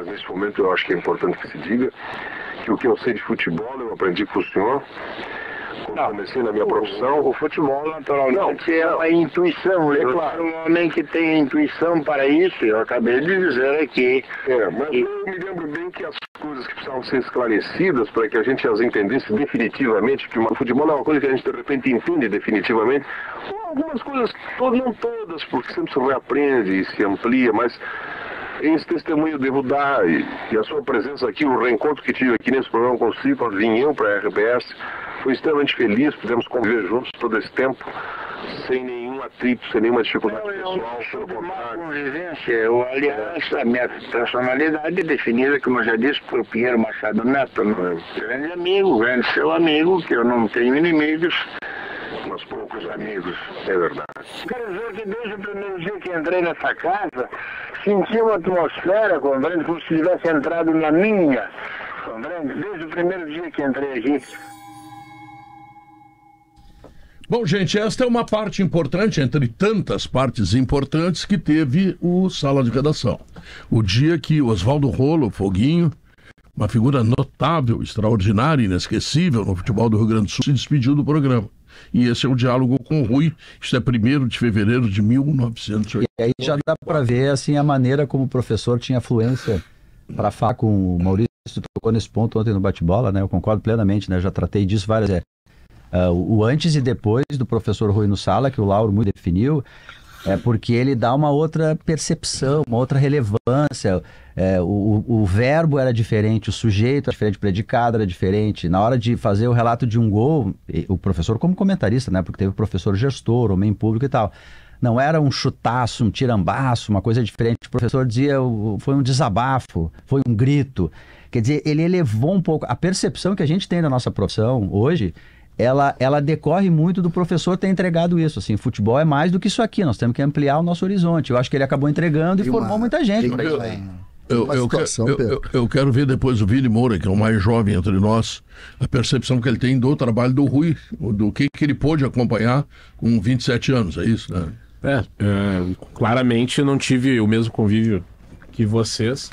mas nesse momento eu acho que é importante que se diga que o que eu sei de futebol eu aprendi com o senhor. Quando comecei na minha profissão. O futebol, naturalmente, é uma intuição. É claro, um homem que tem intuição para isso, eu acabei de dizer aqui. Mas eu me lembro bem que as coisas que precisavam ser esclarecidas para que a gente as entendesse definitivamente, que o futebol não é uma coisa que a gente de repente entende definitivamente. Algumas coisas, não todas, porque sempre se reaprende e se amplia, mas esse testemunho eu devo dar, e a sua presença aqui, o reencontro que tive aqui nesse programa com o Cipa, vim eu para a RBS, fui extremamente feliz, pudemos conviver juntos todo esse tempo, sem nenhum atrito, sem nenhuma dificuldade pessoal. Sobre uma convivência, aliás, a minha personalidade é definida, como eu já disse, por Pinheiro Machado Neto, grande amigo, grande seu amigo, que eu não tenho inimigos, mas poucos amigos, é verdade. Quero dizer que desde o primeiro dia que entrei nessa casa, senti uma atmosfera, compreende, como se tivesse entrado na minha, compreende, desde o primeiro dia que entrei aqui. Bom, gente, esta é uma parte importante, entre tantas partes importantes, que teve o Sala de Redação. O dia que o Oswaldo Rolo, Foguinho, uma figura notável, extraordinária, inesquecível no futebol do Rio Grande do Sul, se despediu do programa. E esse é o diálogo com o Rui, isto é 1º de fevereiro de 1980. E aí já dá para ver assim, a maneira como o professor tinha fluência para falar com o Maurício, tocou nesse ponto ontem no bate-bola, né? Eu concordo plenamente, né? Já tratei disso várias vezes. O antes e depois do professor Rui no Sala, que o Lauro muito definiu, é porque ele dá uma outra percepção, uma outra relevância. O verbo era diferente, o sujeito era diferente, o predicado era diferente. Na hora de fazer o relato de um gol, o professor como comentarista, né? Porque teve o professor gestor, homem público e tal. Não era um chutaço, um tirambaço, uma coisa diferente. O professor dizia, foi um desabafo, foi um grito. Quer dizer, ele elevou um pouco. A percepção que a gente tem da nossa profissão hoje, ela decorre muito do professor ter entregado isso. Assim, futebol é mais do que isso aqui, nós temos que ampliar o nosso horizonte. Eu acho que ele acabou entregando e formou muita gente para isso aí. Eu quero ver depois o Vini Moura, que é o mais jovem entre nós, a percepção que ele tem do trabalho do Rui, do que ele pôde acompanhar com 27 anos, é isso, né? Claramente eu não tive o mesmo convívio que vocês.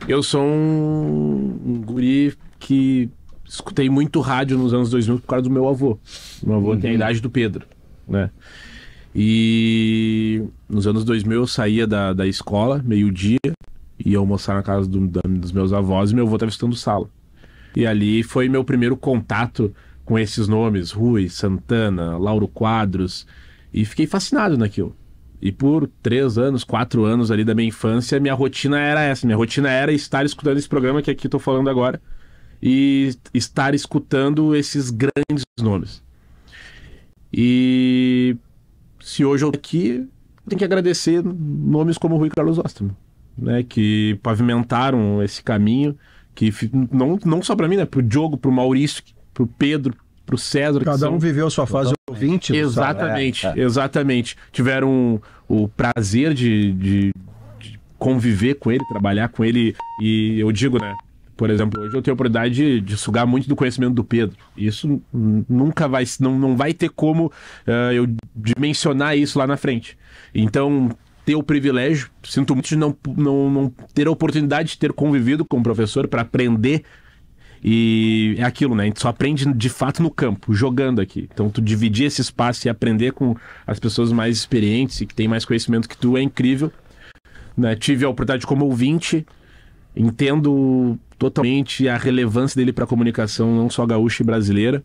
Eu sou um guri que escutei muito rádio nos anos 2000 por causa do meu avô. Meu avô tem a idade do Pedro, né? E nos anos 2000 eu saía da escola, meio-dia, ia almoçar na casa dos meus avós e meu avô estava estudando Sala. E ali foi meu primeiro contato com esses nomes, Rui, Santana, Lauro Quadros, e fiquei fascinado naquilo. E por 3 anos, 4 anos ali da minha infância, minha rotina era essa. Minha rotina era estar escutando esse programa que aqui estou falando agora e estar escutando esses grandes nomes. E se hoje eu estou aqui, tenho que agradecer nomes como Rui Carlos Osterman, né, que pavimentaram esse caminho, que não só para mim, né, pro Diogo, pro Maurício, pro Pedro, pro César. Cada um viveu sua fase ouvinte. Exatamente. Tiveram o prazer de conviver com ele, trabalhar com ele. E eu digo, né, por exemplo, hoje eu tenho a oportunidade de sugar muito do conhecimento do Pedro. Isso nunca vai, não vai ter como eu dimensionar isso lá na frente. Então, ter o privilégio, sinto muito de não ter a oportunidade de ter convivido com o professor para aprender. E é aquilo, né? A gente só aprende de fato no campo, jogando aqui. Então, tu dividir esse espaço e aprender com as pessoas mais experientes e que têm mais conhecimento que tu é incrível, né? Tive a oportunidade como ouvinte, entendo totalmente a relevância dele para a comunicação, não só gaúcha e brasileira,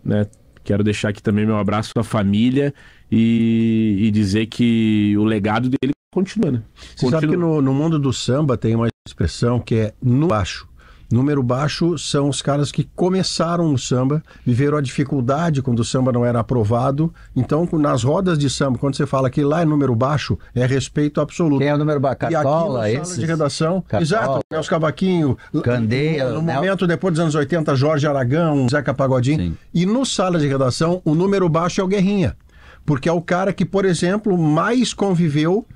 né? Quero deixar aqui também meu abraço à família e dizer que o legado dele continua, né? Você sabe que no mundo do samba tem uma expressão que é no baixo. Número baixo são os caras que começaram no samba, viveram a dificuldade quando o samba não era aprovado. Então, nas rodas de samba, quando você fala que lá é número baixo, é respeito absoluto. Quem é o número baixo? Cartola, e aqui na sala de redação, exato, os Cavaquinho, Candeia, no momento, depois dos anos 80, Jorge Aragão, Zeca Pagodinho. Sim. E no sala de redação, o número baixo é o Guerrinha. Porque é o cara que, por exemplo, mais conviveu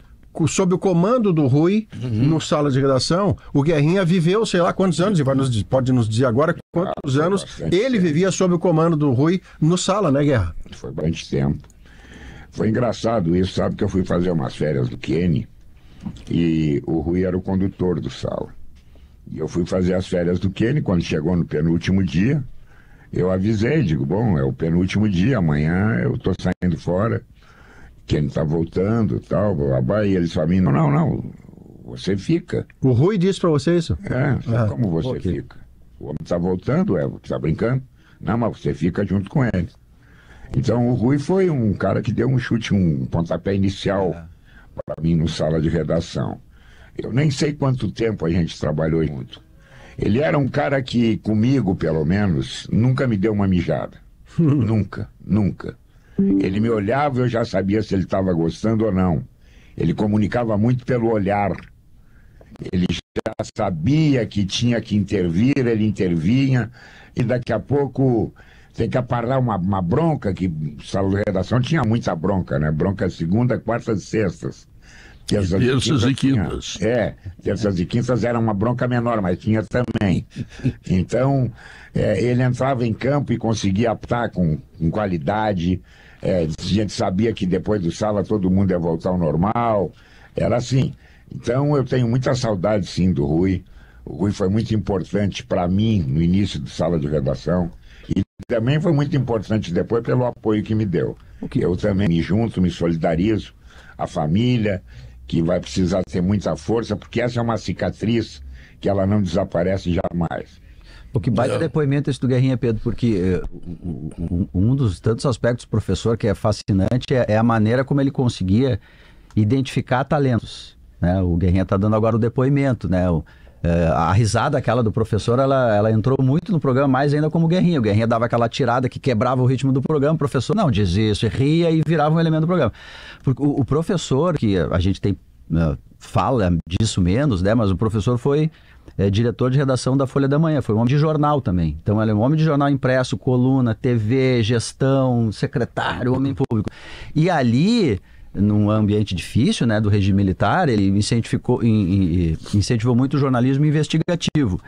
sob o comando do Rui, no sala de redação. O Guerrinha viveu, sei lá quantos anos, e pode nos dizer agora quantos anos ele vivia sob o comando do Rui no sala, né, Guerra? Foi bastante tempo. Foi engraçado isso, sabe que eu fui fazer umas férias do Kenny e o Rui era o condutor do sala. E eu fui fazer as férias do Kenny. Quando chegou no penúltimo dia, eu avisei, digo, bom, é o penúltimo dia, amanhã eu tô saindo fora, Kenny tá voltando e tal, babá, e eles falam, não, você fica. O Rui disse pra você isso? Como você fica? O homem tá voltando, tá brincando? Não, mas você fica junto com ele. Então o Rui foi um cara que deu um chute, um pontapé inicial para mim no sala de redação. Eu nem sei quanto tempo a gente trabalhou junto. Ele era um cara que, comigo pelo menos, nunca me deu uma mijada. Nunca. Ele me olhava e eu já sabia se ele estava gostando ou não. Ele comunicava muito pelo olhar. Ele já sabia que tinha que intervir, ele intervinha, e daqui a pouco tem que aparar uma bronca, que sala de redação tinha muita bronca, né? Bronca segunda, quartas e sextas. Terças e quintas. Terças e quintas era uma bronca menor, mas tinha também. Então, ele entrava em campo e conseguia apitar com qualidade. A gente sabia que depois do sala todo mundo ia voltar ao normal. Era assim. Então, eu tenho muita saudade, sim, do Rui. O Rui foi muito importante para mim no início do sala de redação. E também foi muito importante depois pelo apoio que me deu. Eu também me junto, me solidarizo. A família, que vai precisar ter muita força, porque essa é uma cicatriz que ela não desaparece jamais. O que baita depoimento esse do Guerrinha, Pedro, porque um dos tantos aspectos do professor que é fascinante é a maneira como ele conseguia identificar talentos, né? O Guerrinha está dando agora o depoimento, né? A risada aquela do professor, ela entrou muito no programa, mais ainda como Guerrinha. O Guerrinha dava aquela tirada que quebrava o ritmo do programa, o professor não dizia isso, ria e virava um elemento do programa. Porque o professor, que a gente tem fala disso menos, né? Mas o professor foi diretor de redação da Folha da Manhã, foi um homem de jornal também. Então ele é um homem de jornal impresso, coluna, TV, gestão, secretário, homem público. E ali, num ambiente difícil, né, do regime militar, ele incentivou muito o jornalismo investigativo.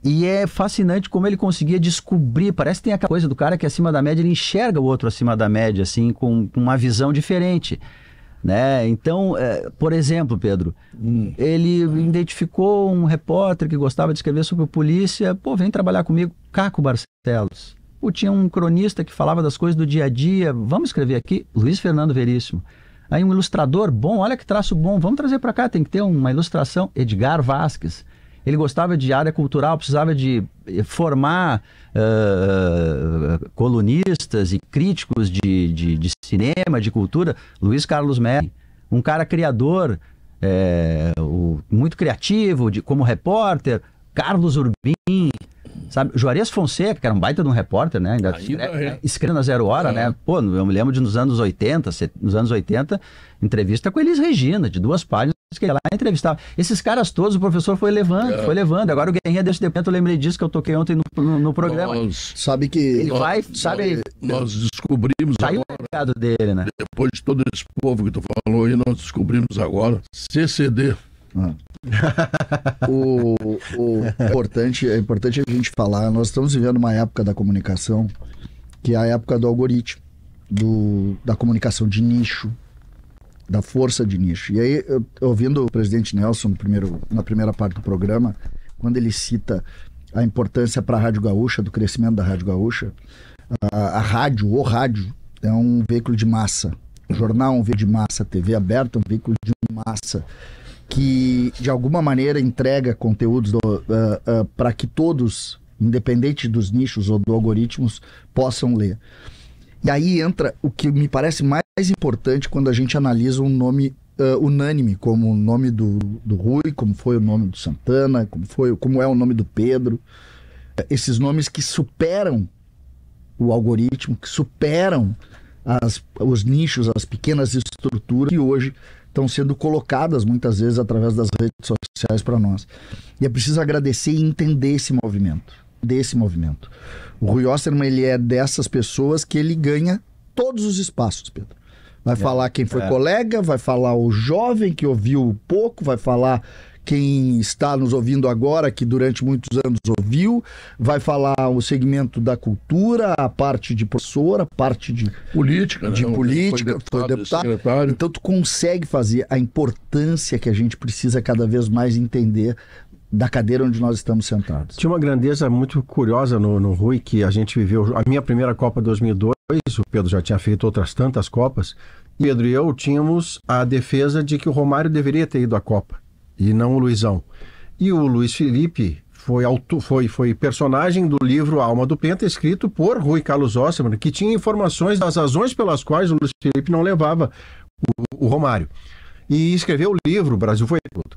E é fascinante como ele conseguia descobrir, parece que tem aquela coisa do cara que acima da média, ele enxerga o outro acima da média, assim, com uma visão diferente, né? Então, por exemplo, Pedro, ele identificou um repórter que gostava de escrever sobre polícia, vem trabalhar comigo, Caco Barcelos. Tinha um cronista que falava das coisas do dia a dia, vamos escrever aqui, Luiz Fernando Veríssimo. Aí um ilustrador bom, olha que traço bom, vamos trazer para cá, tem que ter uma ilustração. Edgar Vasques. Ele gostava de área cultural, precisava de formar colunistas e críticos de cinema, de cultura. Luiz Carlos Melli, um cara criador, muito criativo, como repórter. Carlos Urbim, sabe? Juarez Fonseca, que era um baita de um repórter, né? Ainda escrevendo na Zero Hora, né? Eu me lembro de nos anos 80, entrevista com Elis Regina, de 2 páginas, que ia lá entrevistava. Esses caras todos, o professor foi levando. Agora o Guerrinha desse depoimento, eu lembrei disso que eu toquei ontem no programa. Sabe que... Ele vai, nós descobrimos saiu agora, o legado dele, né? depois de todo esse povo que tu falou aí, nós descobrimos agora, CCD. É importante a gente falar, nós estamos vivendo uma época da comunicação que é a época do algoritmo, da comunicação de nicho, da força de nicho. E aí, ouvindo o presidente Nelson na primeira parte do programa, quando ele cita a importância para a Rádio Gaúcha, do crescimento da Rádio Gaúcha, o rádio é um veículo de massa, o jornal é um veículo de massa, a TV aberta é um veículo de massa, que de alguma maneira entrega conteúdos para que todos, independente dos nichos ou dos algoritmos, possam ler. E aí entra o que me parece mais importante quando a gente analisa um nome unânime, como o nome do Rui, como foi o nome do Santana, como é o nome do Pedro. Esses nomes que superam o algoritmo, que superam os nichos, as pequenas estruturas que hoje estão sendo colocadas muitas vezes através das redes sociais para nós. E é preciso agradecer e entender esse movimento. O Rui Osterman, ele é dessas pessoas que ele ganha todos os espaços, Pedro. Vai falar quem foi colega, vai falar o jovem que ouviu pouco, vai falar quem está nos ouvindo agora, que durante muitos anos ouviu, vai falar o segmento da cultura, a parte de professor, a parte de política, foi deputado. Então tu consegue fazer a importância que a gente precisa cada vez mais entender da cadeira onde nós estamos sentados. Tinha uma grandeza muito curiosa no Rui, que a gente viveu. A minha primeira Copa 2002, o Pedro já tinha feito outras tantas Copas, e Pedro e eu tínhamos a defesa de que o Romário deveria ter ido à Copa, e não o Luizão. E o Luiz Felipe foi personagem do livro Alma do Penta, escrito por Rui Carlos Osterman, que tinha informações das razões pelas quais o Luiz Felipe não levava o Romário. E escreveu o livro, o Brasil foi tudo.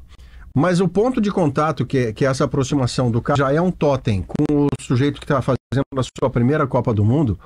Mas o ponto de contato, que é essa aproximação do cara, já é um totem com o sujeito que estava fazendo a sua primeira Copa do Mundo,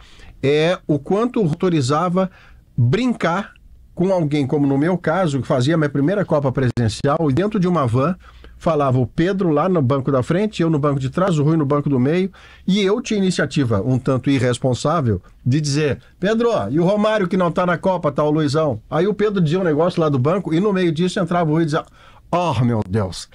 é o quanto autorizava brincar com alguém, como no meu caso, que fazia a minha primeira Copa presencial, e dentro de uma van, falava o Pedro lá no banco da frente, eu no banco de trás, o Rui no banco do meio, e eu tinha iniciativa, um tanto irresponsável, de dizer, Pedro, e o Romário que não tá na Copa, tá o Luizão. Aí o Pedro dizia um negócio lá do banco, e no meio disso entrava o Rui e dizia, oh, meu Deus.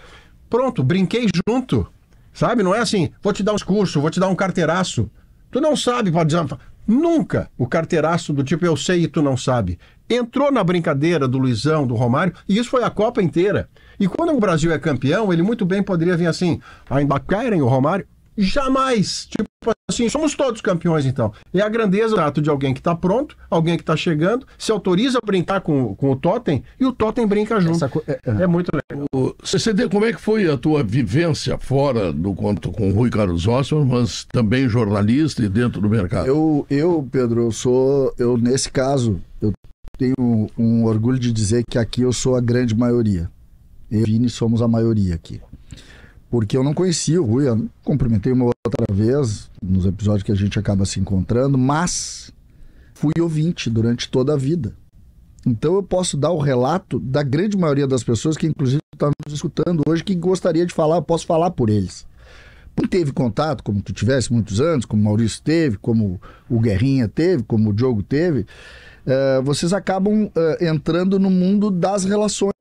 Pronto, brinquei junto, sabe? Não é assim, vou te dar um discurso, vou te dar um carteiraço. Tu não sabe, pode dizer, nunca o carteiraço do tipo eu sei e tu não sabe. Entrou na brincadeira do Luizão, do Romário, e isso foi a Copa inteira. E quando o Brasil é campeão, ele muito bem poderia vir assim, ainda querem o Romário? Jamais! Tipo assim, somos todos campeões então. É a grandeza do ato de alguém que está pronto, alguém que está chegando, se autoriza a brincar com o totem, e o totem brinca junto. É muito legal. CCD, como é que foi a tua vivência fora do conto com o Rui Carlos Osterman, mas também jornalista e dentro do mercado? Pedro, eu nesse caso, eu tenho um orgulho de dizer que aqui eu sou a grande maioria. Eu e o Vini somos a maioria aqui. Porque eu não conhecia o Rui, eu cumprimentei uma outra vez, nos episódios que a gente acaba se encontrando, mas fui ouvinte durante toda a vida. Então eu posso dar o relato da grande maioria das pessoas que inclusive estão nos escutando hoje, que gostaria de falar, eu posso falar por eles. Não teve contato, como tu tivesse muitos anos, como o Maurício teve, como o Guerrinha teve, como o Diogo teve, vocês acabam entrando no mundo das relações.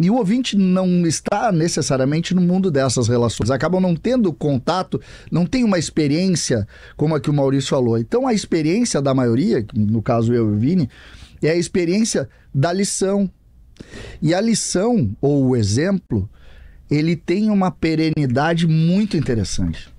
E o ouvinte não está necessariamente no mundo dessas relações. Acabam não tendo contato, não tem uma experiência como a que o Maurício falou. Então a experiência da maioria, no caso eu e o Vini, é a experiência da lição. E a lição, ou o exemplo, ele tem uma perenidade muito interessante.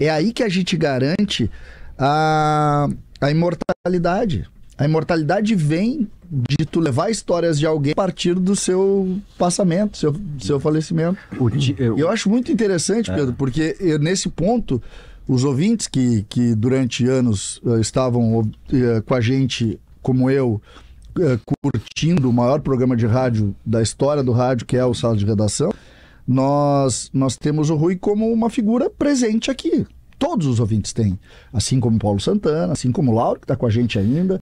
É aí que a gente garante a imortalidade. A imortalidade vem de tu levar histórias de alguém a partir do seu passamento, seu falecimento. E eu acho muito interessante, Pedro, porque nesse ponto, os ouvintes que durante anos estavam com a gente, como eu, curtindo o maior programa de rádio da história do rádio, que é o Sala de Redação, nós temos o Rui como uma figura presente aqui. Todos os ouvintes têm. Assim como o Paulo Santana, assim como o Lauro, que está com a gente ainda,